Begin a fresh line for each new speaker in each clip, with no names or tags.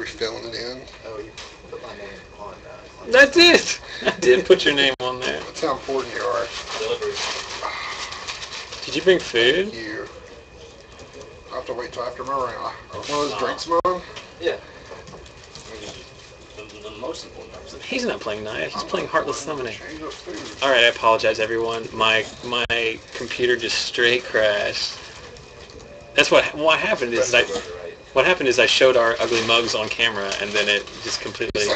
filling it in.
Oh, you put my name on
That's it! I did put your name on there.
That's how important you are.
delivery.
Did you bring food?
Thank you. I'll have to wait till after my round. One of those drinks, Mom?
Yeah. The most important part.
He's not playing Naya. He's playing Heartless Summoning.
Change up food.
Alright, I apologize, everyone. My computer just straight crashed. That's what happened is what happened is I showed our ugly mugs on camera, and then it just completely...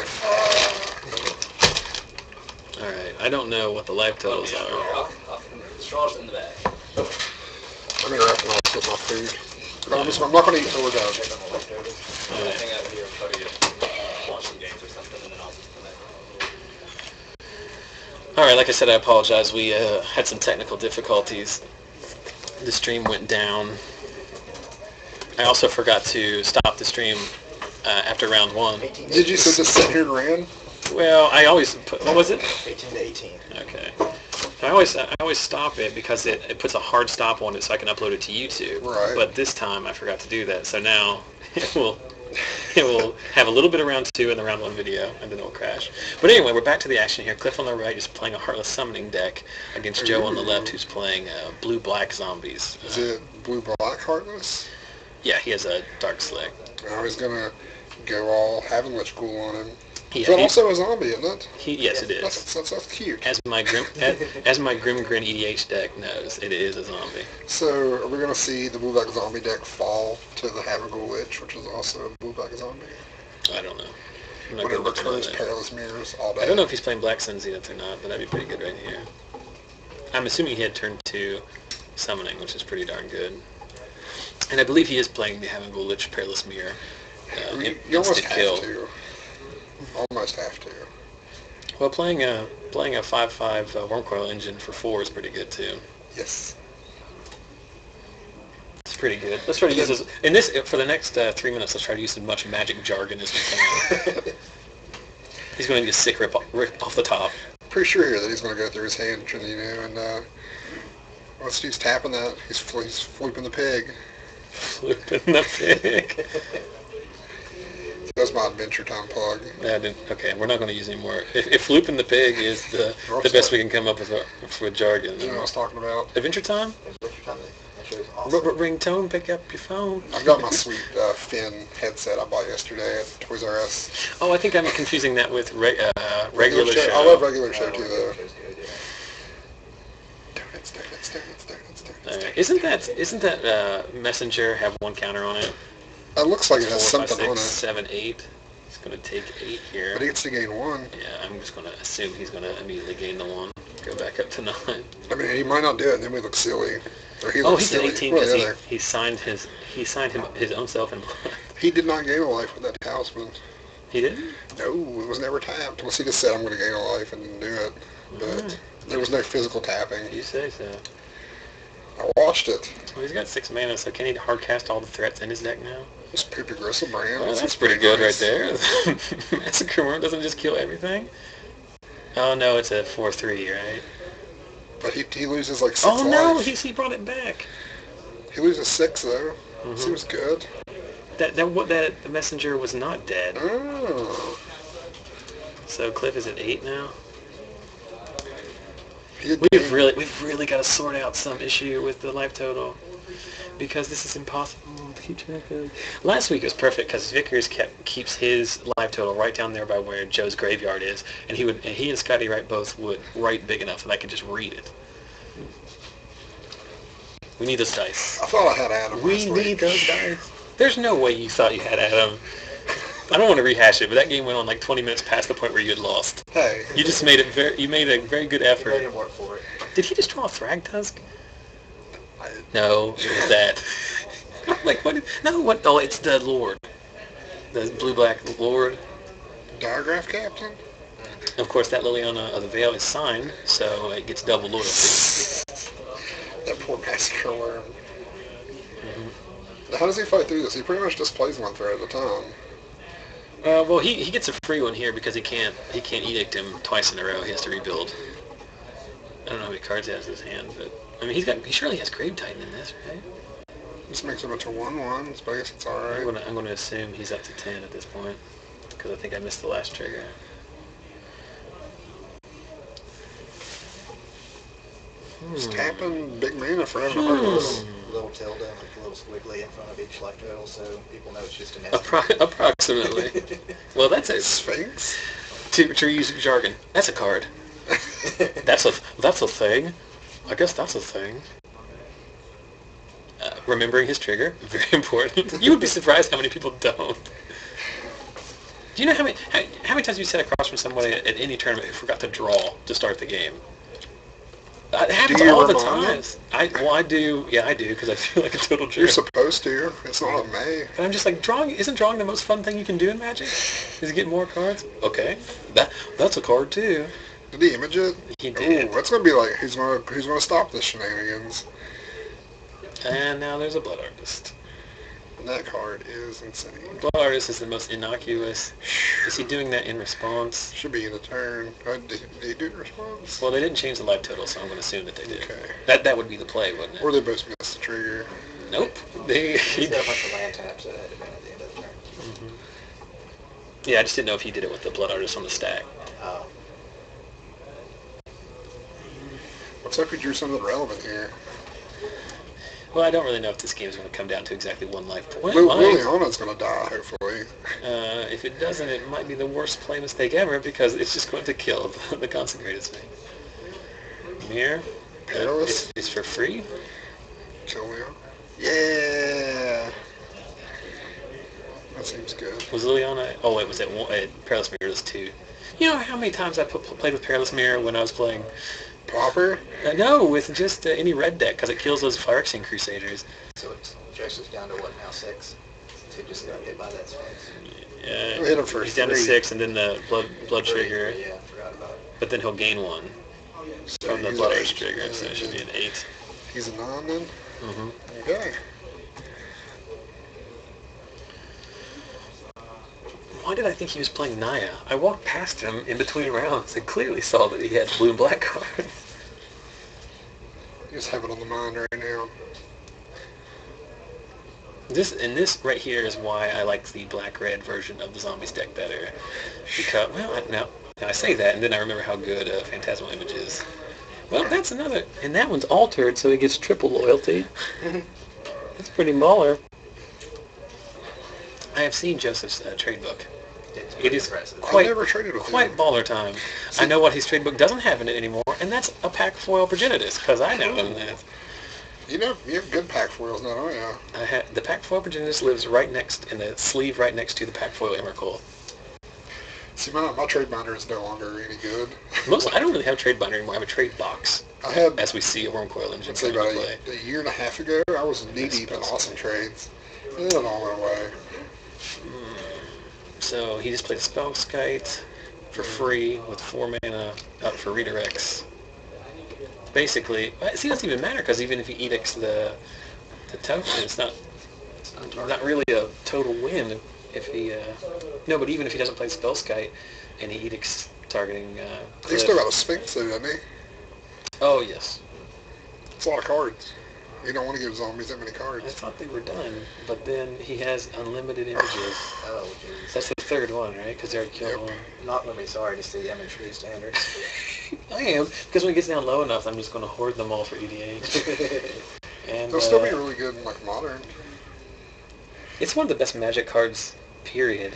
Alright, I don't know what the life totals are.
Charleston in the bag.
I'm interrupting all this with my food. I'm not going to eat till we're done.
Hang out here and try to watch some games or something, and then I'll
Alright, like I said, I apologize. We had some technical difficulties. The stream went down. I also forgot to stop the stream after round 1.
Did you just sit here and ran?
Well, I always put... What was it?
18 to 18.
Okay. I always stop it because it puts a hard stop on it so I can upload it to YouTube.
Right.
But this time I forgot to do that, so now it will have a little bit of round 2 and the round 1 video, and then it will crash. But anyway, we're back to the action here. Cliff on the right is playing a Heartless Summoning deck against Joe on the left, who's playing blue-black zombies.
Is it blue-black Heartless?
Yeah, he has a Dark Slick.
I was going to go all Havenlich Ghoul on him.
Yeah,
Is that also a zombie, isn't it?
Yes, it is.
That's cute.
As my Grim Grin EDH deck knows, it is a zombie.
So, are we going to see the blue-black zombie deck fall to the Havenlich Lich, which is also a blue-black zombie?
I don't know.
When it returns Perilous Mirrors all day.
I don't know if he's playing Black Sun Zenith or not, but that'd be pretty good right here. I'm assuming he had turn 2 Summoning, which is pretty darn good. And I believe he is playing the Havenlich Lich Perilous Mirror.
You almost have to. Almost have to.
Well, playing a 5/5 Wormcoil engine for 4 is pretty good too.
Yes.
It's pretty good. Let's try to use this in this for the next 3 minutes. Let's try to use as much magic jargon as we can. He's going to get sick rip off the top.
Pretty sure here that he's going to go through his hand, and once he's tapping that, he's flooping the pig.
Flooping the pig.
That's my Adventure Time plug.
Okay, we're not going to use any more. If Flooping the Pig is the best we can come up with jargon.
You know what I was talking about?
Adventure Time?
Adventure Time. That show is awesome.
Ringtone, pick up your phone.
I've got my sweet Finn headset I bought yesterday at Toys R Us.
Oh, I think I'm confusing that with regular show.
I love regular show too, though.
Isn't that Messenger have 1 counter on it?
It looks like it has
4, 5,
something
6,
on it.
7, 8. He's going to take 8 here.
But he gets to gain 1.
Yeah, I'm just going to assume he's going to immediately gain the 1. Go back up to 9.
I mean, he might not do it, and then we look silly. Or he
Oh,
looks
he's
silly.
at 18 because he signed his own self in blood.
He did not gain a life with that talisman.
He didn't?
No, it was never tapped. Unless he just said, I'm going to gain a life, and didn't do it. But there was no physical tapping.
You say so.
I watched it.
Well, he's got 6 mana, so can he hard cast all the threats in his deck now?
This Poopy Gristle brand.
Well, that's pretty good right there. Massacre Worm doesn't just kill everything. Oh no, it's a 4/3, right?
But he loses like 6
Oh no,
life.
he brought it back.
He loses 6 though. Seems good.
That the messenger was not dead.
Oh.
So Cliff is at 8 now.
We've
We've really got to sort out some issue with the life total, because this is impossible to keep track of. Last week was perfect because Vickers keeps his life total right down there by where Joe's graveyard is, and he and Scotty Wright both would write big enough that I could just read it. We need those dice.
I thought I had Adam.
We need those dice. There's no way you thought you had Adam. I don't want to rehash it, but that game went on like 20 minutes past the point where you had lost.
Hey.
You just made it you made a very good effort.
You made him work for it.
Did he just draw a Thragtusk? No, it was that. Like, what? No, what? Oh, it's the Lord. The blue-black Lord.
Diagraph Captain?
Of course, that Liliana of the Veil is signed, so it gets double loyalty.
That poor Massacre Worm. How does he fight through this? He pretty much just plays 1 threat at a time.
Well, he gets a free one here because he can't edict him twice in a row. He has to rebuild. I don't know how many cards he has in his hand, but I mean he surely has Grave Titan in this, right?
This makes it up to 1-1, but I guess it's alright.
I'm gonna assume he's up to 10 at this point, because I think I missed the last trigger.
Just tapping big mana for having a Heartless.
Little tilde, like a little squiggly in front of each life total, so people know it's just an S.
Approximately. Well, that's a
Sphinx?
to use jargon. That's a card. That's a thing. I guess that's a thing. Remembering his trigger, very important. You would be surprised how many people don't. Do you know how many times you sat across from somebody at any tournament who forgot to draw to start the game? It happens all the time. I do. Yeah, I do, because I feel like a total jerk.
You're supposed to. It's not a May.
But I'm just like, isn't drawing the most fun thing you can do in Magic? Is get more cards? Okay. That's a card, too.
Did he image it?
He did.
Ooh, that's going to be like, who's gonna stop this shenanigans?
And now there's a Blood Artist.
And that card is insane.
Blood Artist is the most innocuous. Is he doing that in response?
Should be in a turn. Did he do it in response?
Well, they didn't change the life total, so I'm going to assume that they did.
Okay.
That would be the play, wouldn't it?
Or they both missed the trigger.
Nope.
He's got a bunch of land taps that had to be at the end of the turn.
Mm-hmm. Yeah, I just didn't know if he did it with the Blood Artist on the stack.
Oh.
Let's hope he drew something relevant here.
Well, I don't really know if this game is going to come down to exactly one life point.
Liliana's going to die, hopefully.
If it doesn't, it might be the worst play mistake ever, because it's just going to kill the Consecrated Sphinx. Mirror.
Perilous.
It's for free.
Kill Leon. Yeah! That seems good.
Was Liliana... Oh, wait, was it Perilous Mirror was 2. You know how many times I played with Perilous Mirror when I was playing...
Popper?
No, with just any red deck, because it kills those Phyrexian Crusaders.
So it's Joseph's down to what now, 6? So he just got hit by that Sphinx.
Yeah,
hit him for
he's down to
3.
6, and then the blood trigger.
Yeah, I forgot about it.
But then he'll gain 1
So
from the
he's
blood
an
arch
8.
trigger, so it should be an 8.
He's a 9 then?
Mm-hmm.
Okay.
Why did I think he was playing Naya? I walked past him in between rounds and clearly saw that he had blue and black cards.
You just have it on the mind right now.
This right here is why I like the black-red version of the Zombies deck better. Because, well, now I say that, and then I remember how good Phantasmal Image is. Well, that's another... And that one's altered, so he gets triple loyalty. That's pretty baller. I have seen Joseph's trade book. It is
impressive.
quite,
I never traded with
quite
him.
baller time. I know what his trade book doesn't have in it anymore, and that's a pack foil Progenitus, because I know him that.
You know, you have good pack foils now, don't you?
The pack foil Progenitus lives right next, in the sleeve right next to the pack foil Emrakul.
See, my trade binder is no longer any good.
I don't really have a trade binder anymore. I have a trade box,
I had,
as we see a Wormcoil Engine
I'd say
come into
about
play.
a year and a half ago, I was knee-deep in awesome trades. And then it all went away.
So he just played Spellskite for free with 4 mana up for redirects. Basically, see, it doesn't even matter, because even if he edicts the token, it's not really a total win if he... No, but even if he doesn't play Spellskite and he edicts targeting...
He's still got a Sphinx, though, doesn't he?
Oh, yes.
It's a lot of cards. You don't want to give zombies that many
I
cards.
thought they were done, but then he has unlimited images.
Oh, jeez.
That's the third one, right? Because they already killed
Yep.
one.
Not going to be sorry to see them in tree standards.
I am, because when it gets down low enough, I'm just going to hoard them all for EDH. And
They'll still be really good in, like, Modern.
it's one of the best Magic cards, period.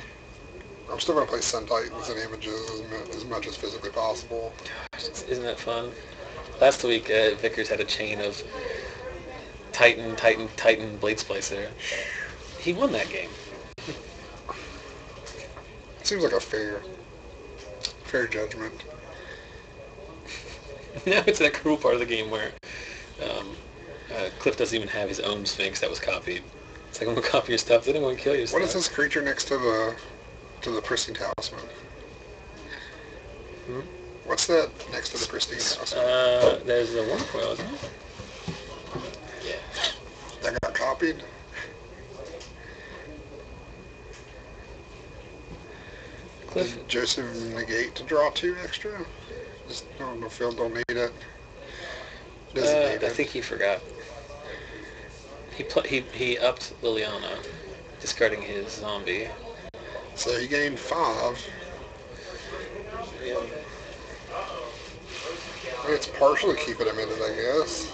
I'm still going to play Sun Titans and Images as much as physically possible.
Isn't that fun? Last week, Vickers had a chain of Titan, Blade Splicer. He won that game.
Seems like a fair judgment.
Now it's that cruel part of the game where Cliff doesn't even have his own Sphinx that was copied. It's like, I'm going to copy your stuff, then I'm going to kill your stuff.
What is this creature next to the Pristine Talisman?
Hmm?
What's that next to the Pristine Talisman?
There's a Wormcoil, isn't it? Yeah.
That got copied?
Cliff,
Did Joseph negate to draw 2 extra? Just don't need it. Doesn't need
I
it.
think he forgot. He upped Liliana, discarding his zombie.
So he gained 5.
Yeah.
It's partially keeping him in it, I guess.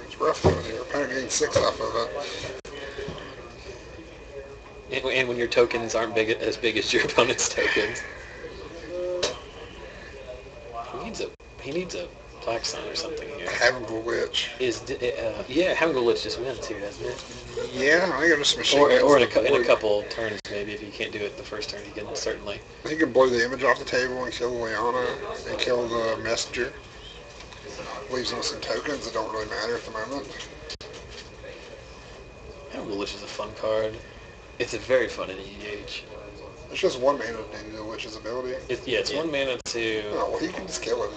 It's rough doing here. Opponent gained 6 off of it.
And when your tokens aren't as big as your opponent's tokens. He needs a Black Sun or something here.
Having a glitch.
Having a glitch just wins here, doesn't it?
Yeah, I think I'm just machine
Or in a couple turns, maybe. If you can't do it the first turn, he can certainly.
He can blow the image off the table and kill Liana and kill the messenger. Leaves him with some tokens that don't really matter at the moment.
Having a glitch is a fun card. It's a very fun in EDH.
It's just 1 mana to do the Witch's ability.
It's 1 mana to...
Oh, well, he can just kill him.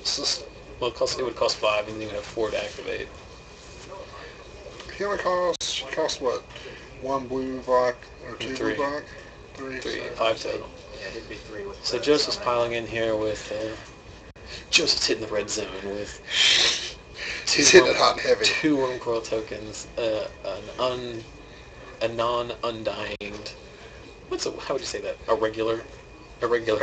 It's just...
Well, it would cost 5, and then you would have 4 to activate.
He only costs what? 1 blue, black, or 2
3.
blue, black? 3.
5 total.
Yeah, he'd be 3 with
So Joseph's piling in here with... Joseph's hitting the red zone with...
He's hitting it hot and heavy.
2 Wormcoil tokens, a non-undying... how would you say that? A regular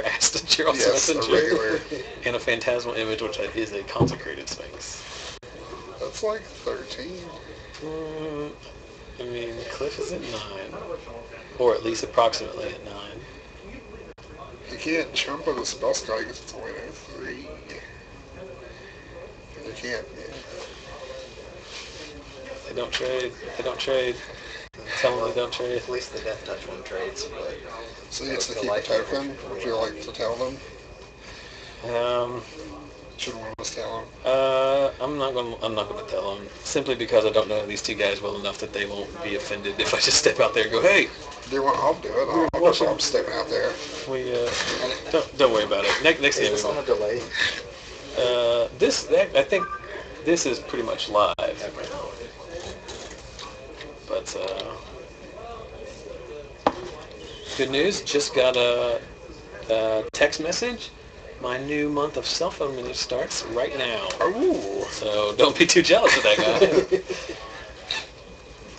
Aston Charles
Yes,
Messenger.
a regular.
And a phantasmal image, which is a consecrated Sphinx.
That's like 13.
I mean, Cliff is at 9. Or at least approximately at 9.
You can't jump with a spell sky because it's only at 3. You can't. Yeah.
They don't trade. Tell them they don't trade.
At least the Death Touch one trades, but...
So he gets to keep a token. Would you like to tell them? Should one of us tell them?
I'm not gonna tell them, simply because I don't know these 2 guys well enough that they won't be offended if I just step out there and go, hey.
Do you want? I'll do it. I'll just I'm stepping out there.
We don't worry about it. Next game.
Is this on a delay?
I think this is pretty much live. But good news. Just got a text message. My new month of cell phone minutes starts right now.
Ooh.
So don't be too jealous of that guy.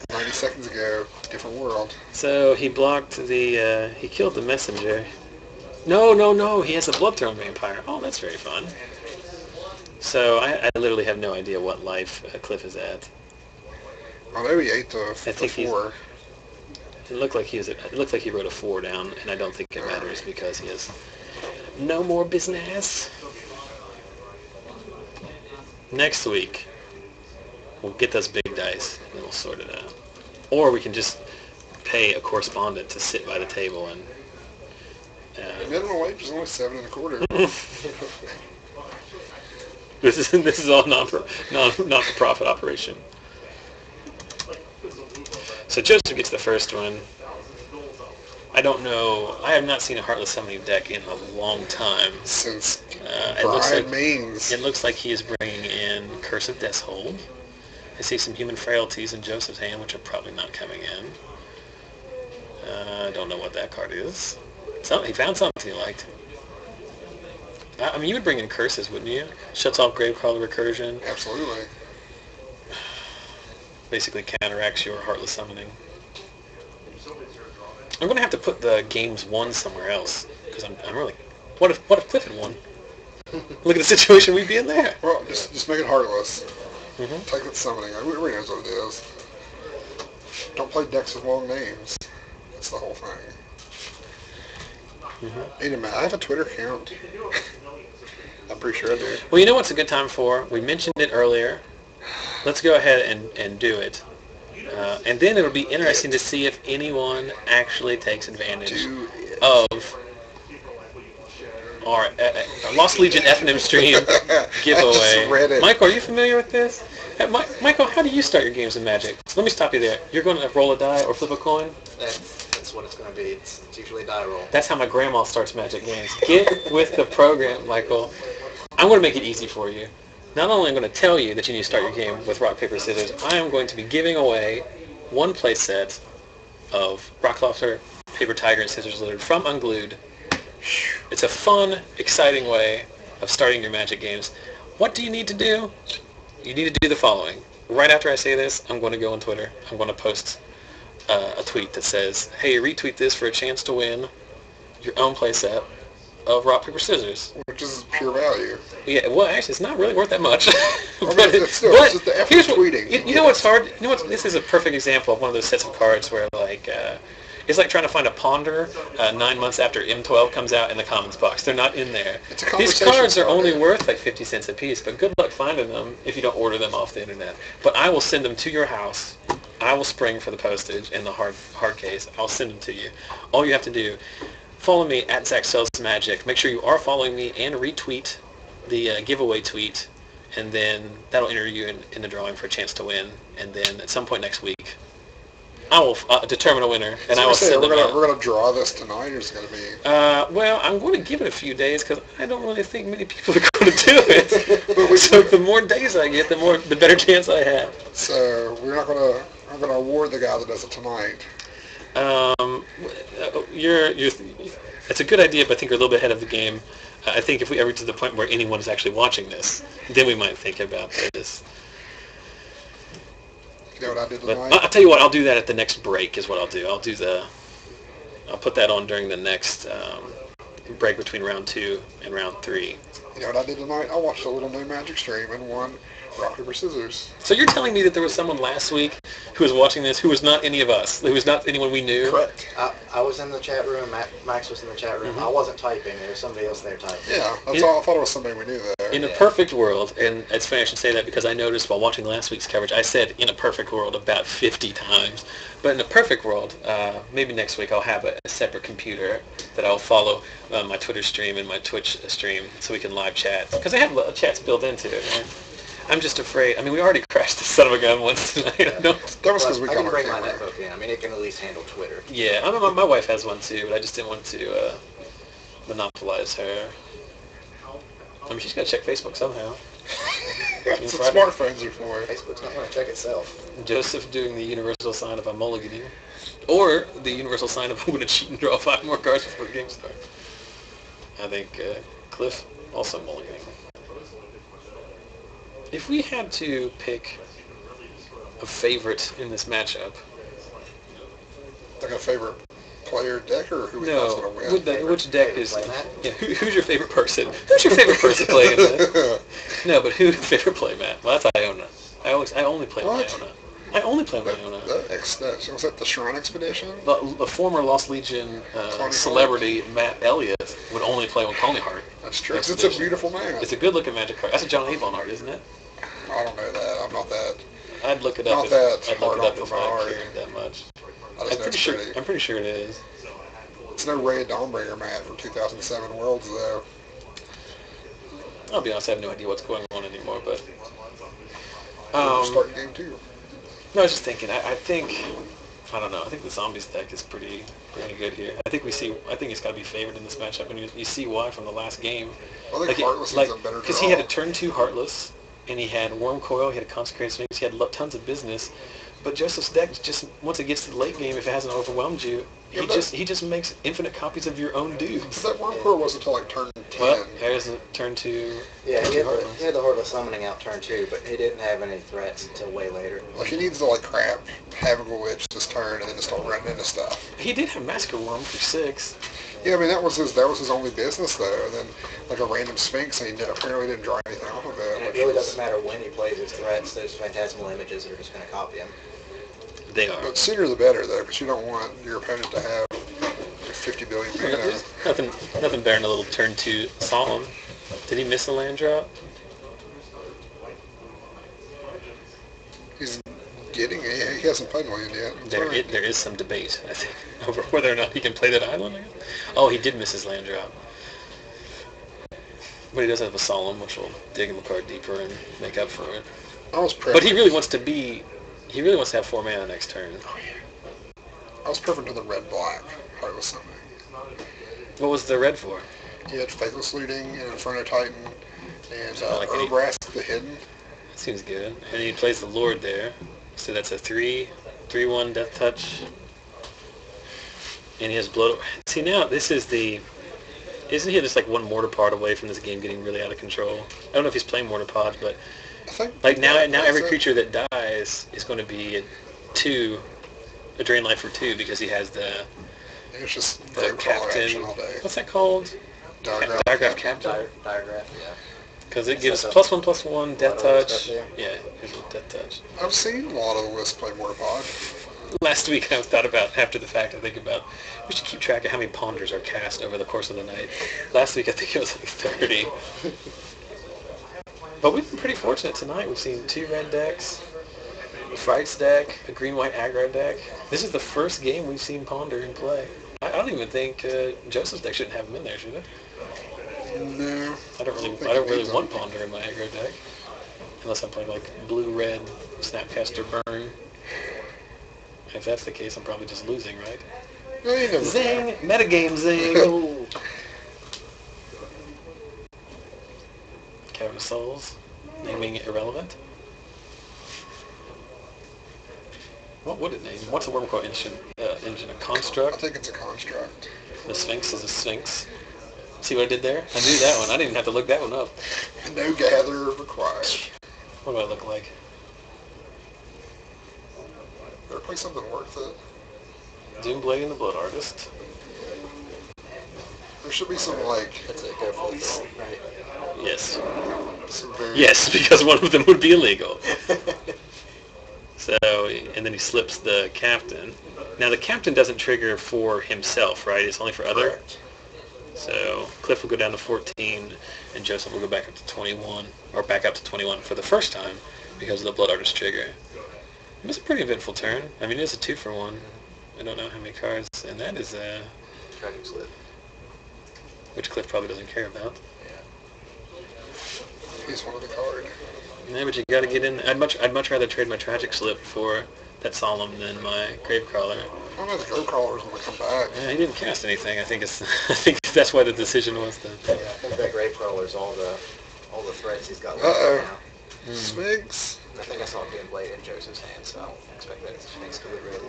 90 seconds ago, different world.
So he blocked the, he killed the messenger. No, he has a Bloodthrone Vampire. Oh, that's very fun. So I literally have no idea what life Cliff is at.
I know he ate the 4.
It looked like he wrote a 4 down, and I don't think it matters because he has no more business. Next week, we'll get those big dice, and then we'll sort it out. Or we can just pay a correspondent to sit by the table and...
minimum wage is only 7 1/4.
This is all not-for-profit operation. So Joseph gets the first one. I don't know. I have not seen a Heartless summoning deck in a long time.
Since
it
Mings.
looks like he is bringing in Curse of Deathhold. I see some Human Frailties in Joseph's hand, which are probably not coming in. I don't know what that card is. He found something he liked. I mean, you would bring in Curses, wouldn't you? Shuts off Gravecrawler Recursion.
Absolutely.
Basically counteracts your Heartless summoning. I'm gonna have to put the games won somewhere else because I'm really. What if Cliff had won? Look at the situation we'd be in there.
Well, just make it Heartless.
Mm-hmm.
Take that summoning. Everybody knows what it is. Don't play decks with long names. That's the whole thing.
Mm-hmm.
Wait a minute. I have a Twitter account. I'm pretty sure I do.
Well, you know what's a good time for? We mentioned it earlier. Let's go ahead and do it. And then it'll be interesting to see if anyone actually takes advantage of our Lost Legion FNM stream giveaway. Michael, are you familiar with this? Michael, how do you start your games of Magic? Let me stop you there. You're going to roll a die or flip a coin?
That's what it's going to be. It's usually die roll.
That's how my grandma starts Magic games. Get with the program, Michael. I'm going to make it easy for you. Not only am I going to tell you that you need to start your game with rock, paper, scissors, I am going to be giving away one play set of Rock, Paper, Tiger, and Scissors Lizard from Unglued It's a fun, exciting way of starting your Magic games. What do you need to do? You need to do the following. Right after I say this, I'm going to go on Twitter. I'm going to post a tweet that says, hey, retweet this for a chance to win your own playset of rock, paper, scissors.
Which is pure value.
Yeah, well, actually, it's not really worth that much.
I mean, it's still, it's just the effort of tweeting.
You know what's hard? You know what? This is a perfect example of one of those sets of cards where, like, it's like trying to find a Ponder 9 months after M12 comes out in the Commons box. They're not in there. These cards are only worth like 50 cents a piece, but good luck finding them if you don't order them off the internet. But I will send them to your house. I will spring for the postage and the hard case. I'll send them to you. All you have to do, follow me at Zach Sells Magic. Make sure you are following me and retweet the giveaway tweet, and then that'll enter you in the drawing for a chance to win. And then at some point next week, I will determine a winner, and I will send them out.
We're going to draw this tonight, or is it going to be...
well, I'm going to give it a few days, because I don't really think many people are going to do it. So the more days I get, the better chance I have.
So we're not going to... I'm going to award the guy that does it tonight.
It's a good idea, but I think you're a little bit ahead of the game. I think if we ever get to the point where anyone is actually watching this, then we might think about this.
You know what I did tonight?
I'll tell you what, I'll do that at the next break is what I'll do. I'll put that on during the next break between round 2 and round 3.
You know what I did tonight? I watched a little new Magic stream and won rock, paper, scissors.
So you're telling me that there was someone last week who was watching this who was not any of us, who was not anyone we knew?
Correct.
I was in the chat room. Max was in the chat room. I wasn't typing. There was somebody else there typing.
Yeah, that's all. I thought it was somebody we knew there.
In a perfect world, and it's funny I should say that because I noticed while watching last week's coverage, I said in a perfect world about 50 times. But in a perfect world, maybe next week I'll have a separate computer that I'll follow my Twitter stream and my Twitch stream so we can live chat. Because I have chats built into it, right? I'm just afraid. I mean, we already crashed the son of a gun once tonight.
That was because we
I
got
can
our
bring my
camera.
netbook in. I mean, it can at least handle Twitter.
Yeah, I mean, my wife has one too, but I just didn't want to monopolize her. I mean, she's got to check Facebook somehow.
That's what smartphones are for.
Facebook's not going to check itself.
Joseph doing the universal sign of I'm mulliganing. Or the universal sign of I'm going to cheat and draw 5 more cards before the game starts. I think Cliff also mulliganing. If we had to pick a favorite in this matchup...
Like a favorite player deck, or who we think's going to win?
Which deck is... Yeah, who's your favorite person? Who's your favorite person playing this? No, but who's your favorite play, Matt? Well, that's Iona. I only play with Iona. I only play with Iona.
Was that the Shrine Expedition?
The former Lost Legion celebrity, Matt Elliott, would only play with Coneyheart.
That's true. It's a beautiful man.
It's a good-looking Magic card. That's a John Avon art, isn't it?
I don't know that. I'm not that.
I'd look it up.
Not that
I'd look
hard
it up
on
if
for my
I
art.
cared that much.
I'm
pretty sure it is.
It's no Ray Dawnbringer Matt from 2007 Worlds, though.
I'll be honest, I have no idea what's going on anymore, but...
Start game 2.
No, I was just thinking, I think the Zombies deck is pretty good here. I think it's got to be favored in this matchup, and you see why from the last game.
I think Heartless is a better draw.
Because he had a turn 2 Heartless, and he had Worm Coil, he had a Consecrated Sphinx, he had tons of business. But Joseph's deck just, once it gets to the late game, if it hasn't overwhelmed you, he just makes infinite copies of your own dudes.
That Worm Coil wasn't until like turn 10.
Well, there's a turn 2.
Yeah, he had the Heartless summoning out turn 2, but he didn't have any threats until way later.
Like, he needs to, like, crap Havoc Witch this turn and then just start running into stuff.
He did have Massacre Worm for 6.
Yeah, I mean, that was his only business, though. And then, like, a random Sphinx, and he apparently didn't draw anything off of it.
And it really doesn't matter when he plays his threats. There's phantasmal images that are just going to copy him.
They are.
But sooner the better, though, because you don't want your opponent to have 50 billion mana.
Nothing better than a little turn 2 Solemn. Did he miss a land drop?
He's getting it. He hasn't played one yet.
There is some debate, I think, over whether or not he can play that island again. Oh, he did miss his land drop. But he does have a Solemn, which will dig him a card deeper and make up for it. But he really wants to have 4 mana next turn.
I was perfect to the red-black Heartless Summoning.
What was the red for?
He had Faithless Looting and Inferno Titan and Urbrask the Hidden.
Seems good. And he plays the Lord there. So that's a 3/1 Death Touch. And he has Blood. See, now this is the Isn't he just like one mortar pod away from this game getting really out of control? I don't know if he's playing mortar pod, but
I think
like now every creature that dies is going to be a drain life for 2 because he has the
it's just
the captain.
all day.
What's that called?
Diagraph
captain.
Diagraph, yeah.
Because it gives +1/+1 death touch. Yeah, here's a death touch.
I've seen a lot of the list play mortar pod.
Last week I thought about, after the fact, I think about, we should keep track of how many ponders are cast over the course of the night. Last week I think it was like 30. But we've been pretty fortunate tonight. We've seen 2 red decks, a Frights deck, a green-white aggro deck. This is the first game we've seen Ponder in play. I don't even think Joseph's deck shouldn't have him in there, should it?
No.
I don't really want Ponder in my aggro deck. Unless I'm playing like blue-red, Snapcaster Burn. If that's the case, I'm probably just losing, right?
No, you never
Zing!
know.
Metagame zing! Cavern of Souls. Naming it irrelevant. What would it name? What's a Wormcoil engine? A
I
construct?
think it's a construct.
The Sphinx is a Sphinx. See what I did there? I knew that one. I didn't even have to look that one up.
No gather required.
What do I look like?
Better play something worth it.
Doomblade and the Blood Artist.
There should be some, like,
That's it. Go for it. Right.
Yes.
some very...
Yes, because one of them would be illegal. So, and then he slips the captain. Now the captain doesn't trigger for himself, right? It's only for other.
Correct.
So Cliff will go down to 14, and Joseph will go back up to 21, or back up to 21 for the first time because of the Blood Artist trigger. It was a pretty eventful turn. I mean, it is a 2-for-1. I don't know how many cards, and that is a...
Tragic slip.
which Cliff probably doesn't care about.
Yeah.
He's one of the card.
Yeah, but you got to get in. I'd much rather trade my Tragic Slip for that Solemn than my Gravecrawler.
I don't know if the Gravecrawler's going to come back.
Yeah, he didn't cast anything. I think that's why the decision was to.
Yeah, I think that Gravecrawler's all the threats he's got left
Uh-oh.
now.
Sphinx.
I think I saw it being played in Joseph's hand, so I expect that Sphinx to be ready.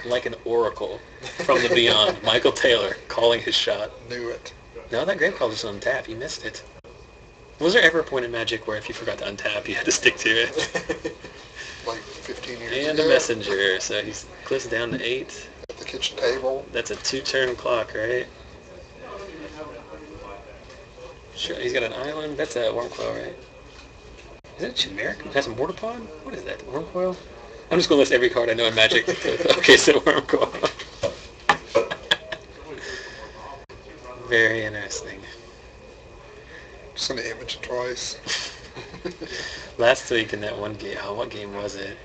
Like an oracle from the beyond. Michael Taylor calling his shot.
Knew it.
No, that Gravecrawler's on tap. You missed it. Was there ever a point in Magic where if you forgot to untap, you had to stick to it?
Like 15 years
And
ago.
a messenger, so he's Cliff's down to 8.
At the kitchen table.
That's a 2-turn clock, right? Sure, he's got an island. That's a Wormcoil, right? Is that a Chimeric? That's a Mortarpod? What is that? Wormcoil? I'm just going to list every card I know in Magic. Okay, so Wormcoil. Very interesting.
Just going to image it twice.
Last week in that one game, what game was it?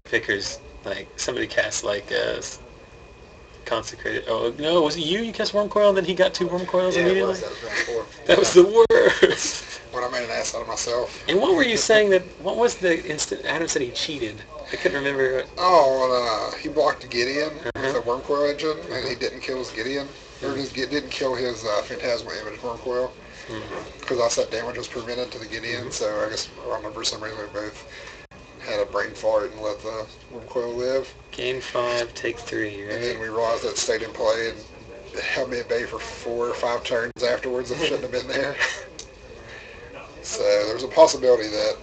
Vickers, like, somebody cast, like, Consecrated. Oh, no, was it you? You cast Wormcoil and then he got 2 Wormcoils
Yeah,
immediately?
it was. That was round 4.
That was the worst.
When I made an ass out of myself.
And what were you saying that, what was the instant, Adam said he cheated. I couldn't remember.
Oh, and he blocked Gideon
Uh-huh.
with a Wormcoil engine, and he didn't kill his Gideon. Or didn't kill his Phantasmal Image Wormcoil. Because I said damage was prevented to the Gideon, so I guess, I don't know, for some reason we both had a brain fart and let the Wormcoil live.
Game 5, take 3,
And
right?
then we realized that it stayed in play and held me at bay for 4 or 5 turns afterwards that shouldn't have been there. So there's a possibility that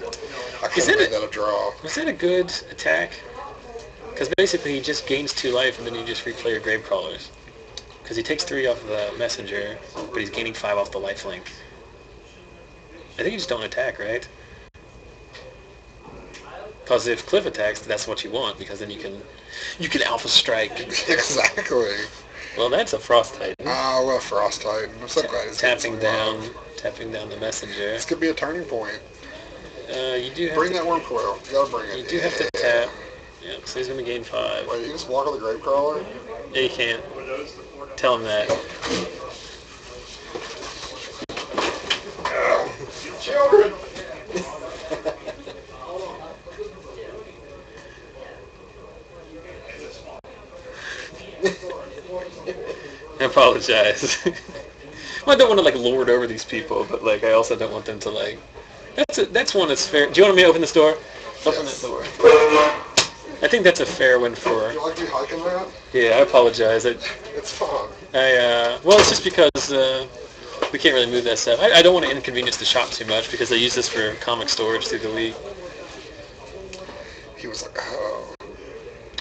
I could have made that a draw.
Was that a good attack? Because basically he just gains 2 life and then you just replay your Gravecrawlers. Because he takes 3 off the Messenger, but he's gaining 5 off the lifelink. I think you just don't attack, right? Because if Cliff attacks, that's what you want, because then you can Alpha Strike.
Exactly.
Well, that's a Frost Titan.
I love Frost Titan. I'm so glad it's
Tapping down the Messenger.
This could be a turning point.
You do have
Bring
to,
that Wormcoil. You gotta bring it.
you do have to tap. Yeah, so he's gonna gain 5.
Wait, you just walk on the Gravecrawler?
Yeah, you can't. Tell him that.
Children!
I apologize. Well, I don't want to like lord over these people, but like I also don't want them to like. That's one that's fair. Do you want me to open this door? Open
Yes.
that door. I think that's a fair one for...
You like me hiking that?
Yeah, I apologize.
It's fun.
Well, it's just because we can't really move that stuff. I don't want to inconvenience the shop too much because they use this for comic storage through the week.
He was like, oh.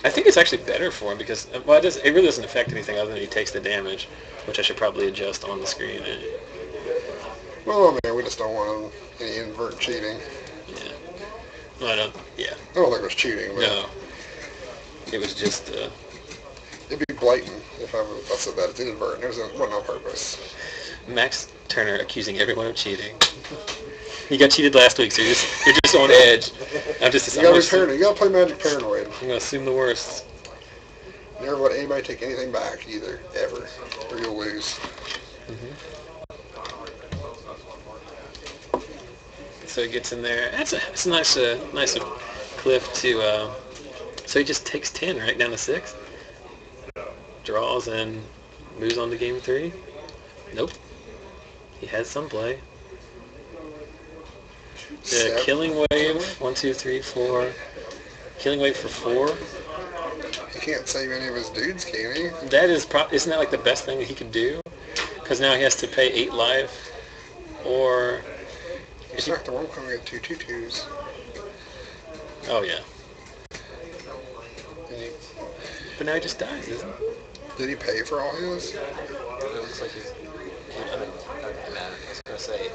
I think it's actually better for him because, well, it really doesn't affect anything other than he takes the damage, which I should probably adjust on the screen.
Well, I mean, we just don't want any inadvertent cheating.
Yeah. No, I don't. Yeah.
I don't think it was cheating. But
No. It was just.
It'd be blatant if I said that. It's inadvertent. It wasn't on purpose.
Max Turner accusing everyone of cheating. You got cheated last week, so you're just on edge. I'm just.
You gotta be paranoid. You gotta play Magic Paranoid.
I'm gonna assume the worst.
Never let anybody take anything back either, ever, or you'll lose.
So he gets in there. That's a nice Cliff to. So he just takes 10 right down to 6. Draws and moves on to game 3. Nope. He has some play. The Killing Wave, 1, 2, 3, 4. Killing Wave for 4.
He can't save any of his dudes, can he?
That is isn't that like the best thing that he could do? Because now he has to pay 8 life, or.
He's not the one coming at 2 2/2s.
Oh yeah. But now he just dies, isn't he?
Did he pay for all his?
It looks like he's... I mean, I was going to say,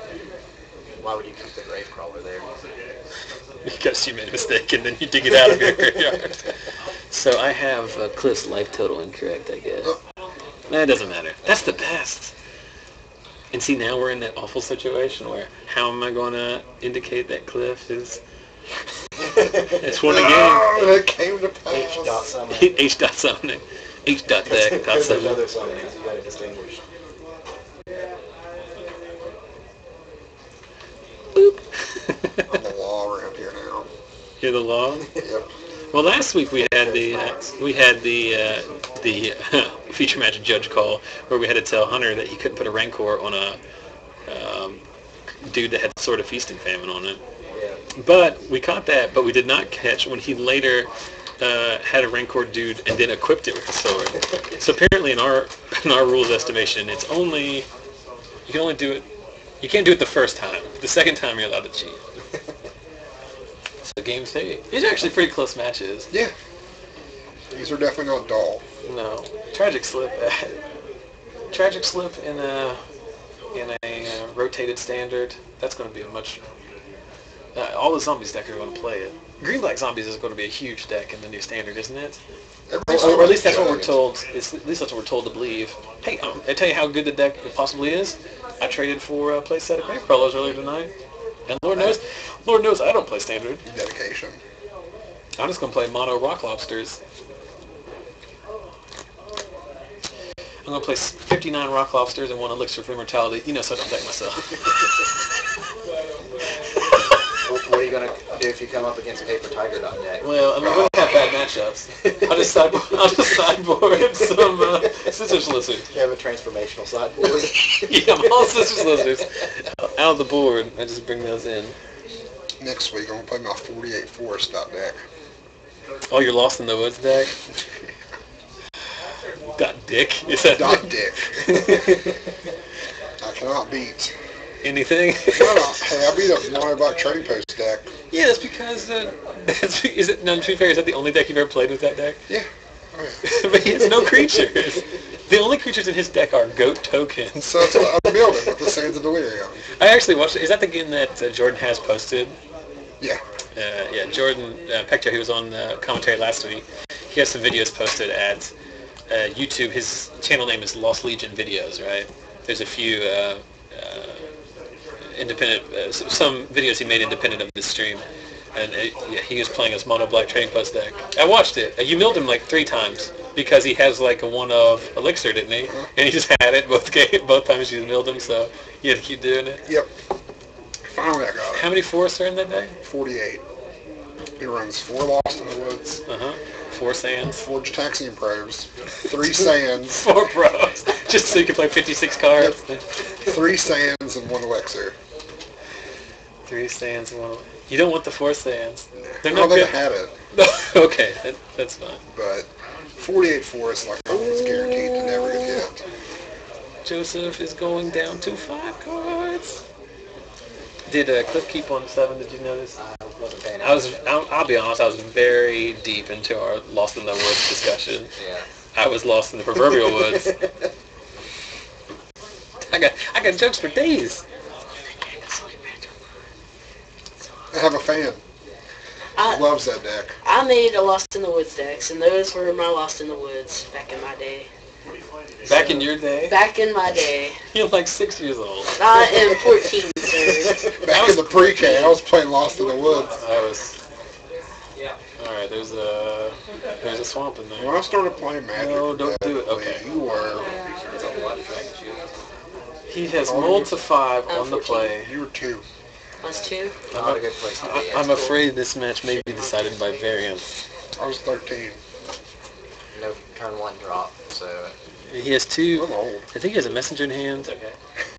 why would you keep the grave crawler there?
Because you made a mistake and then you dig it out of your graveyard. So I have Cliff's life total incorrect, I guess. That doesn't matter. That's the best. And see, now we're in that awful situation where how am I going to indicate that Cliff is... It's won a game.
Oh, it came to pass.
H dot summoning.
H dot summoning. H dot deck. Dot
Because there's
summoning.
other summonings you got to distinguish.
Boop.
I'm the law around here now.
You're the law?
Yep.
Well, last week we had the feature match judge call where we had to tell Hunter that he couldn't put a Rancor on a dude that had Sword of Feast and Famine on it.
Yeah.
But we caught that, but we did not catch when he later had a Rancor dude and then equipped it with the sword. So apparently in our rules estimation, it's only you can only do it. You can't do it the first time. The second time you're allowed to cheat. So game 3. These are actually pretty close matches.
Yeah. These are definitely not dull.
No. Tragic slip. Tragic slip in a rotated standard. That's going to be a much. All the zombies deck are going to play it. Green Black Zombies is going to be a huge deck in the new standard, isn't it? Or at least that's what we're told. At least that's what we're told to believe. Hey, I tell you how good the deck possibly is. I traded for a play set of Grave Crawlers earlier tonight, and Lord knows I don't play standard.
Dedication.
I'm just going to play mono Rock Lobsters. I'm going to play 59 Rock Lobsters and 1 Elixir for Immortality, so I don't deck myself.
What are you going to do if you come up against Paper Tiger on deck?
Well, I mean, we don't have bad matchups. I'll just sideboard some Scissors Lizards.
You have a transformational sideboard.
Yeah, all Scissors Lizards out of the board. I just bring those in.
Next week, I'm going to play my 48 Forest dot deck.
Oh, you're Lost in the Woods deck? Dot Dick? Is that
Dot Dick. I cannot beat.
Anything?
No. Hey, I beat a Mono Black Trading Post deck.
Yeah, that's because is it? No, to be fair, is that the only deck you've ever played with that deck?
Yeah. Oh, yeah.
But he has no creatures. The only creatures in his deck are goat tokens.
So that's what I'm building with the Sands of Delirium.
I actually watched it. Is that the game that Jordan has posted?
Yeah.
Yeah, Jordan Pector, who was on the commentary last week, he has some videos posted at YouTube. His channel name is Lost Legion Videos, right? There's a few independent, some videos he made independent of this stream, and yeah, he was playing his Mono Black Trading Post deck. I watched it. You milled him like 3 times because he has like a 1 of Elixir, didn't he? And he just had it both times you milled him, so you had to keep doing it.
Yep. Finally I got it.
How many forests are in that deck?
48. He runs 4 Lost in the Woods.
4 sands.
4 Taxium Probes. 3 sands.
4 pros. Just so you can play 56 cards.
Yep. 3 sands and 1 Elixir.
3 stands, 1 away. You don't want the 4 stands. They're
I don't
not
think I
good.
had it,
Okay, that's fine.
but 48-4 is like almost guaranteed to never get hit.
Joseph is going down to 5 cards. Did Cliff keep on 7? Did you notice?
I wasn't paying
I'll be honest. I was very deep into our Lost in the Woods discussion.
Yeah.
I was lost in the proverbial woods. I got jokes for days.
I have a fan. Loves that deck.
I made a Lost in the Woods decks, and those were my Lost in the Woods back in my day.
Back in your day?
Back in my day.
You're like 6 years old.
I am 14, sir.
Back in the pre-K, I was playing Lost in the Woods.
I was. Alright, there's a swamp in there.
When I started playing Magic,
No, don't do it. Okay.
you were
He has mulled to 5
I'm
on the
14.
play.
you were 2.
Us two.
Not a good place to be.
I'm afraid this match may be decided by variance.
I was 13.
No turn 1 drop, so
He has 2.
I'm old.
I think he has a messenger in hand.
okay.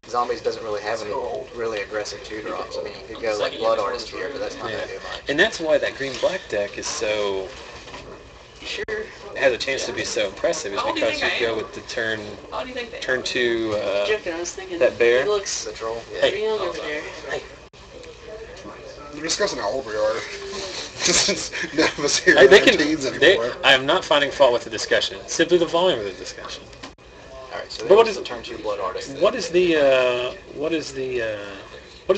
Zombies doesn't really have any really aggressive 2 drops. I mean, you could go like Blood Artist here, but that's not going to do much.
And that's why that green-black deck is so...
Sure.
has a chance to be so impressive, is because you go with the turn 2,
Joking, I was thinking.
that bear?
He looks
The troll? Yeah.
pretty young over there.
We're discussing how old we are. None of us here
They
are
can.
teens anymore.
I am not finding fault with the discussion. Simply the volume of the discussion.
Alright, so
But what
there's
is-
the turn 2 Blood Artist.
What is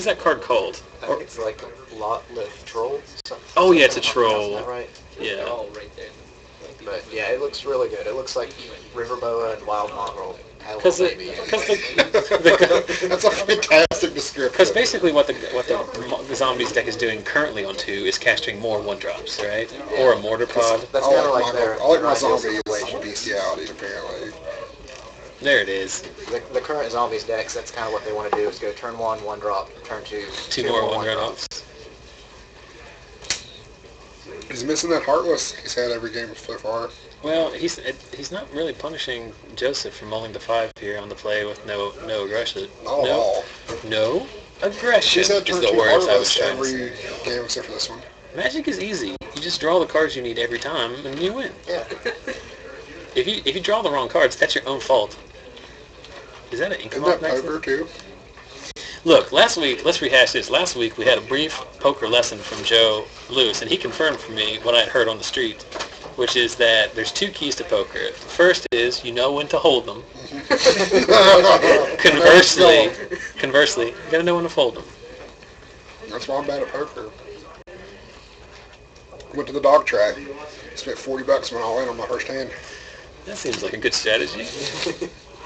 that card called?
I think it's like a Lot-Lift Troll.
Oh, yeah, it's a
Something
troll.
else, right?
Yeah.
right there. But yeah, it looks really good. It looks like Riverboa and Wild Mongrel.
Because
That's a fantastic description.
Because basically what the zombies deck is doing currently on 2 is casting more 1-drops, right? Or a mortar pod.
That's
I
kind of
like
like
my,
their
I like
their
my
ideal
zombies
situation.
bestiality, apparently.
There it is.
The current zombies decks, that's kind of what they want to do, is go turn 1, 1 drop, turn 2,
2 more 1-drops.
He's missing that Heartless he's had every game so far.
Well, he's not really punishing Joseph for mulling to 5 here on the play with no aggression.
Not at all.
No aggression
He's had
is
turn
the
2
words I was
Heartless
trying to
every
say.
game except for this one.
Magic is easy. You just draw the cards you need every time, and you win.
Yeah.
If you draw the wrong cards, that's your own fault. Is that an ink
Isn't
mark
that
next to
poker
it?
too?
Look, last week, let's rehash this. Last week we had a brief poker lesson from Joe Lewis, and he confirmed for me what I had heard on the street, which is that there's 2 keys to poker. The first is you know when to hold them. Conversely, you gotta know when to fold them.
That's why I'm bad at poker. Went to the dog track. Spent $40 when I in on my first hand.
That seems like a good strategy.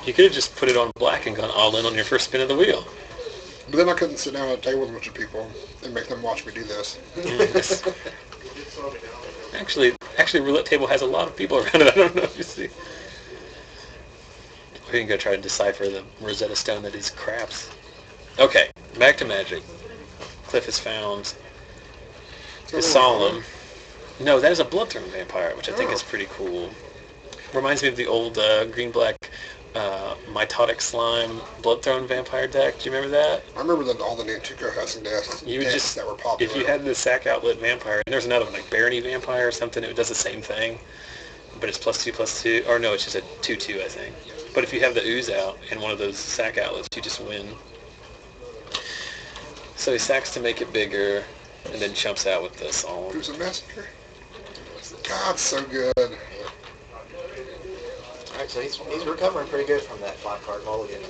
You could have just put it on black and gone all in on your first spin of the wheel.
But then I couldn't sit down at a table with a bunch of people and make them watch me do this.
Actually, roulette table has a lot of people around it. I don't know if you see. We can go try to decipher the Rosetta Stone that is craps. Okay, back to Magic. Cliff has found his Solemn. No, that is a Bloodthorn Vampire, which I think is pretty cool. Reminds me of the old green-black mitotic slime Bloodthorn Vampire deck. Do you remember that?
I remember all the Nantuko Housing decks that were popular.
If you had the Sack Outlet Vampire, and there's another one, like Barony Vampire or something, it does the same thing, but it's +2/+2, or no, it's just a 2/2, I think. But if you have the Ooze out and one of those Sack Outlets, you just win. So he sacks to make it bigger, and then jumps out with the Solemn.
Who's a messenger? God, so good.
Alright, so he's recovering pretty good from that 5-card mulligan.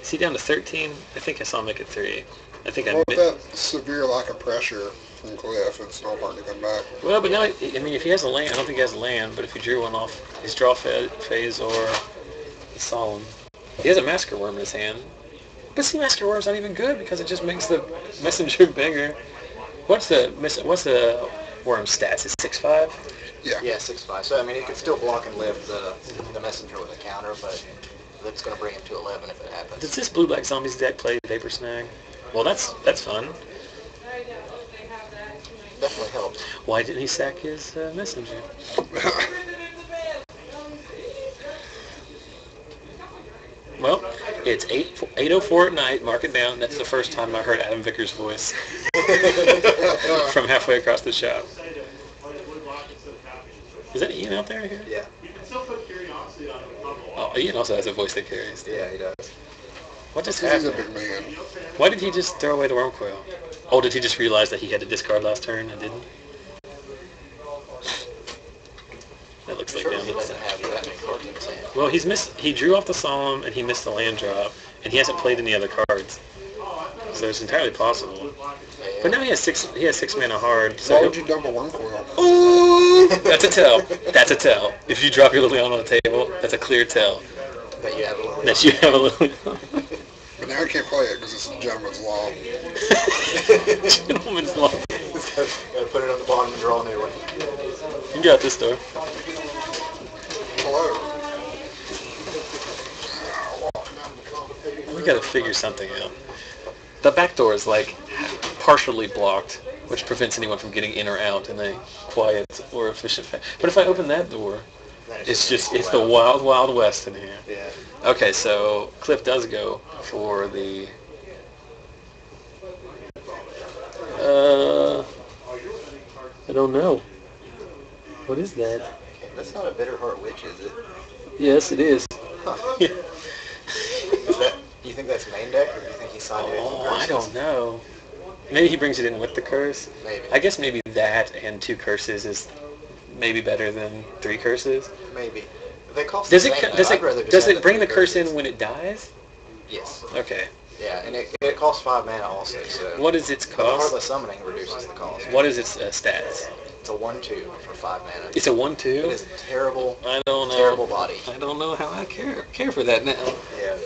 Is he down to 13? I think I saw him make it 3. I think
Well, with that severe lack of pressure from Cliff, it's not hard to come back.
Well, but now, I mean, if he has a land, I don't think he has a land, but if he drew one off his draw phase or the Solemn, he has a Massacre Worm in his hand. But see, Massacre Worm's not even good because it just makes the messenger bigger. What's the worm stats? Is 6/5?
Yeah.
Yeah, 6/5. So, I mean, he could still block and live the messenger with a counter, but that's going to bring him to 11 if it happens.
Does this Blue-Black Zombies deck play Vapor Snag? Well, that's fun.
Definitely helps.
Why didn't he sack his messenger? Well, It's 8:04 at night. Mark it down. That's the first time I heard Adam Vickers' voice from halfway across the shop. Is that Ian out there? Here?
Yeah.
Oh, Ian also has a voice that carries.
Yeah, he does.
What just
He's a
happened?
big man.
Why did he just throw away the worm coil? Oh, did he just realize that he had to discard last turn and didn't? That looks like
Sure,
down
he
to the
doesn't
side.
have that many cards in his hand.
Well, he drew off the Solemn and he missed the land drop, and he hasn't played any other cards. So it's entirely possible. But now he has six mana hard. So
Why would you double worm coil?
Ooh, that's a tell. That's a tell. If you drop your Liliana on the table, that's a clear tell
That you have a little.
that you have a Liliana.
But now I can't play it because it's a gentleman's law.
Gentleman's law.
Gotta put it on the bottom and draw a new one.
You got this, door.
Hello.
We gotta figure something out. The back door is like partially blocked, which prevents anyone from getting in or out in a quiet or efficient fashion. But if I open that door, it's the wild, wild west in here.
Yeah.
Okay, so Cliff does go for the... I don't know. What is that?
That's not a Bitterheart Witch, is it?
Yes, it is.
Huh.
Yeah.
Is that? Do you think that's main deck, or do you think he signed it?
Oh, I don't know. Maybe he brings it in with the curse.
Maybe.
I guess maybe that and 2 curses is maybe better than 3 curses.
Maybe. They cost
Does
the
it
same,
does
though.
it
I'd rather just
does
have
it bring the
three
curse
curses.
in when it dies?
Yes.
Okay.
Yeah, and it costs 5 mana also. So.
What is its
But the
cost?
Heartless Summoning reduces the cost.
What is its stats?
It's a 1/2 for 5 mana.
It's a 1/2.
It is a terrible,
I don't know.
terrible body.
I don't know how I care for that now.
Yeah.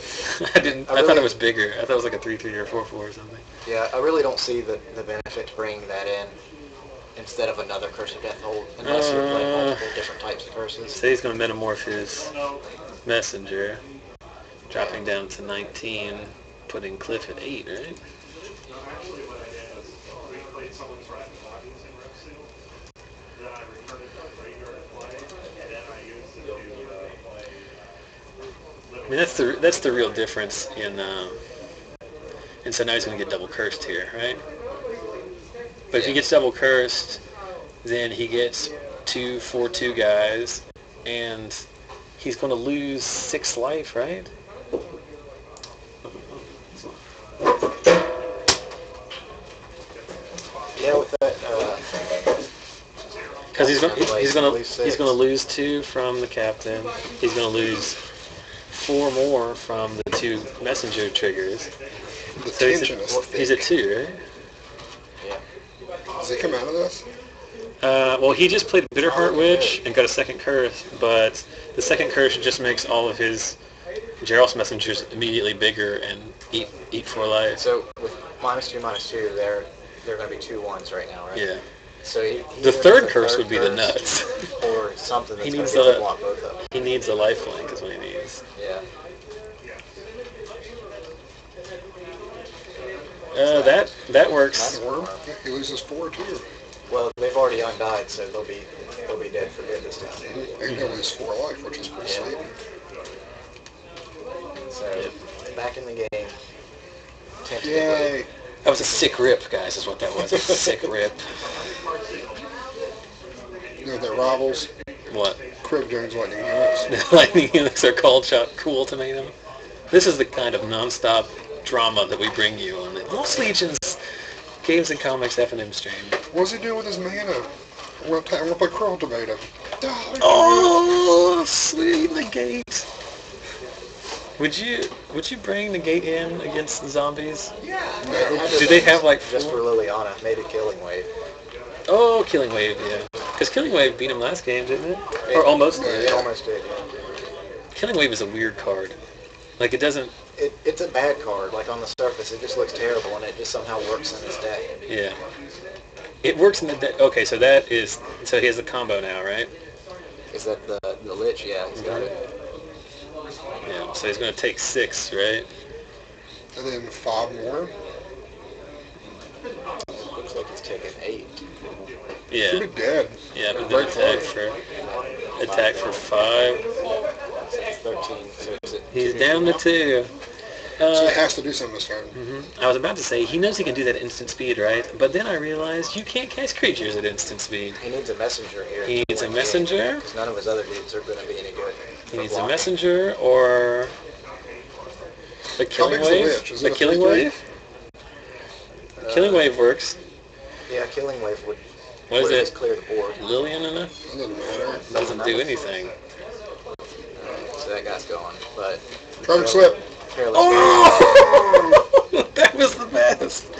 I didn't.
I
I thought
really-
it was bigger. I thought it was like a 3/3 or 4/4 or something.
Yeah, I really don't see the benefit to bringing that in instead of another Curse of Death Hold, unless you're playing multiple different types of curses.
So he's going to metamorph his messenger, dropping down to 19, putting Cliff at 8, right? I mean, that's the real difference in. And so now he's going to get double cursed here, right? But if he gets double cursed, then he gets 2 4/2 guys, and he's going to lose 6 life, right?
Yeah, with that.
Because he's going
Lose
to lose 2 from the captain. He's going to lose 4 more from the 2 messenger triggers.
The
So
tension is thick.
he's at 2, right?
Yeah.
Does he come out of this?
Well, he just played Bitterheart Witch and got a second curse, but the second curse just makes all of his Geralt's messengers immediately bigger and eat 4 life.
So with -2/-2, they're going to be 2 1s right now, right?
Yeah.
So he
The
either
third
needs a
curse would be the nuts.
or something that's
He
going
needs
to be able
a-
to block both of them.
He needs a lifelink is what he needs.
Yeah.
That works.
Or he loses 4 too.
Well, they've already undied, so they'll be dead for good this time.
And he'll lose 4 life, which is pretty sweet.
So back in the game. Tentatively.
Yay!
That was a sick rip, guys, is what that was. A sick rip.
You know that rivals?
What?
Craig Jones Lightning Units.
Lightning Helix are called shot cool tomato. This is the kind of nonstop drama that we bring you on the Lost Legion's Games and Comics FNM stream.
What's he doing with his mana? I'm going to play Cruel Tomato.
Oh, sweet negate. Would you bring negate in against the zombies?
No.
Do they have like
Just for
4?
Liliana, made a Killing Wave.
Oh, Killing Wave, yeah. Because Killing Wave beat him last game, didn't it? Or almost
It
did.
almost did, yeah.
Killing Wave is a weird card. Like, it doesn't...
It's a bad card. Like on the surface, it just looks terrible, and it just somehow works in his deck.
Yeah. It works in the deck. Okay, so that is... So he has the combo now, right?
Is that the Lich? Yeah, he's got it.
Yeah, so he's going to take 6, right?
And then 5 more.
Looks like he's taking 8.
Yeah.
He'll be dead.
Yeah, but then attack for 5.
That's 13. So is it
He's
2
down to
now?
2.
So he has to do something this turn.
I was about to say, he knows he can do that at instant speed, right? But then I realized you can't cast creatures at instant speed.
He needs a messenger here.
He needs a messenger.
Because none of his other dudes are going to be any good.
He needs a messenger or the killing wave. The killing wave. The killing wave works.
Yeah, killing wave would.
What is it?
Clear the board.
Lillian enough?
Doesn't matter.
Doesn't do anything.
So that guy's gone, but.
Trying slip.
Oh! That was the best.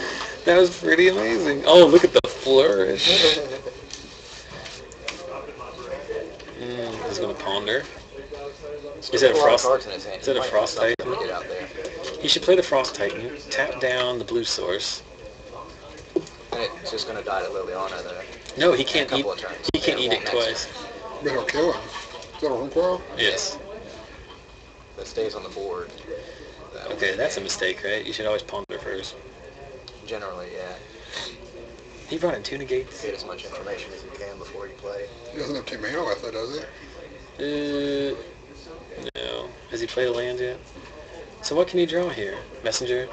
That was pretty amazing. Oh, look at the flourish. He's going to ponder. Is that a frost? Is that a frost titan? He should play the frost titan. Tap down the blue source.
And it's just going to die to Liliana though.
No, he can't eat. He can't eat it twice.
But he'll kill him. Is that a horn coil?
Yes.
That stays on the board.
Okay, that's a mistake, right? You should always ponder first.
Generally, yeah.
He brought in 2 negates.
Get as much information as you can before you play.
He doesn't have 2 mana left, though, does he?
No. Has he played a land yet? So what can he draw here? Messenger?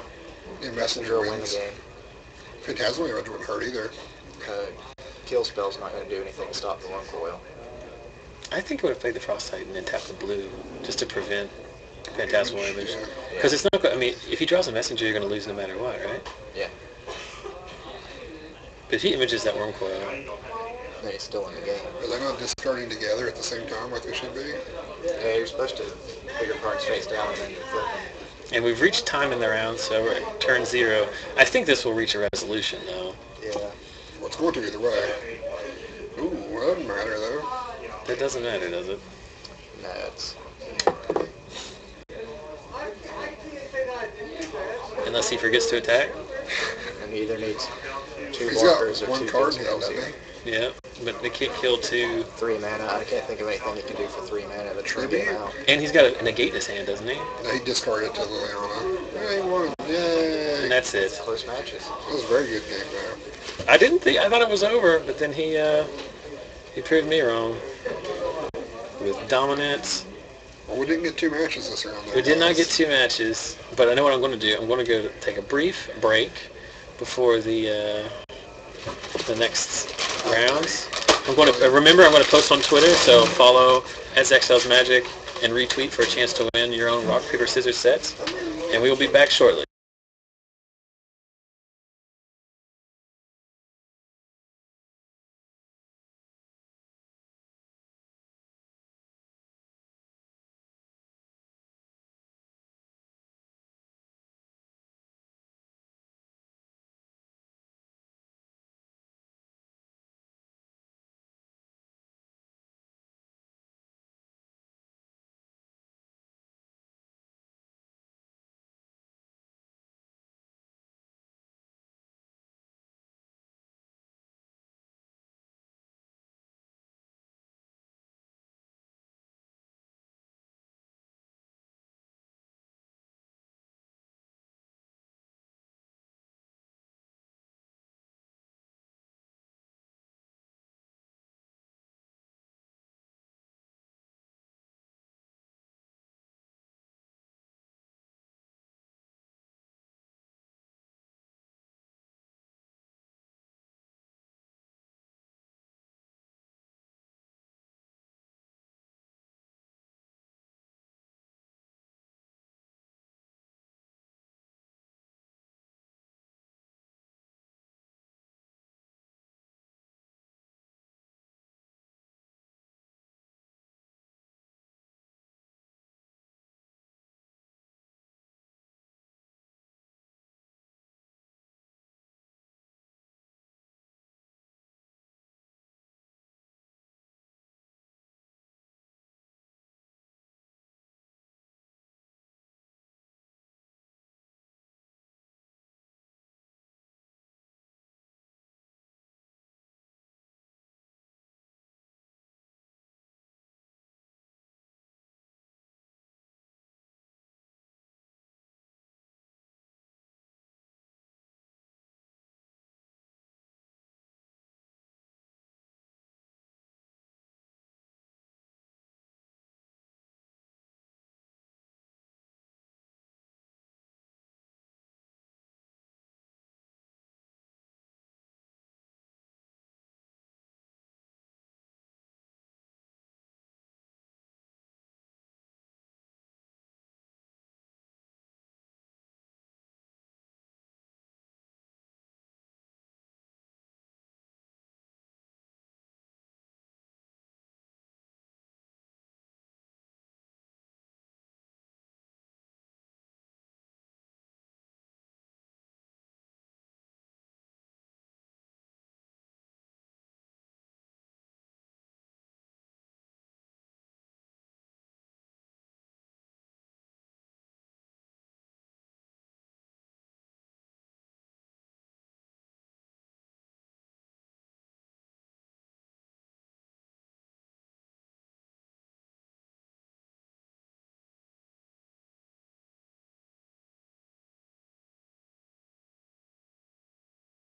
Yeah, Messenger
Win the
wins.
game.
Phantasmal Image wouldn't hurt either.
Kill spell's not going to do anything to stop the Worm Coil.
I think I would have played the Frost Titan and tapped the blue just to prevent Phantasmal Image. Because it's not. I mean, if he draws a messenger, you're going to lose no matter what, right?
Yeah.
But if he images that Worm Coil,
Then he's still in the game.
Are they not discarding together at the same time like they should be?
Yeah, you're supposed to put your cards face down and then you flip them.
and we've reached time in the round, so we're at turn 0. I think this will reach a resolution, though.
Yeah.
Well, it's going to either way. Ooh, well, that doesn't matter, though.
That doesn't matter, does it?
No, it's...
Unless he forgets to attack.
And he either needs 2
He's got
blockers or
1
2
card
kill
now,
spells
doesn't
here.
he?
Yeah, but they can't kill 2.
3 mana. I can't think of anything he can do for 3 mana to trim him out.
And he's got a negate in his hand, doesn't he?
No, he discarded to Liliana. Yeah, he won. Yay.
And that's it.
Close matches.
That was a very good game, though.
I thought it was over, but then he proved me wrong. With dominance.
Well, we didn't get 2 matches this round, though.
We did not get 2 matches, but I know what I'm going to do. I'm going to go take a brief break before the next rounds. I'm going to remember. I'm going to post on Twitter, so follow @XLsMagic and retweet for a chance to win your own rock paper scissors sets. And we will be back shortly.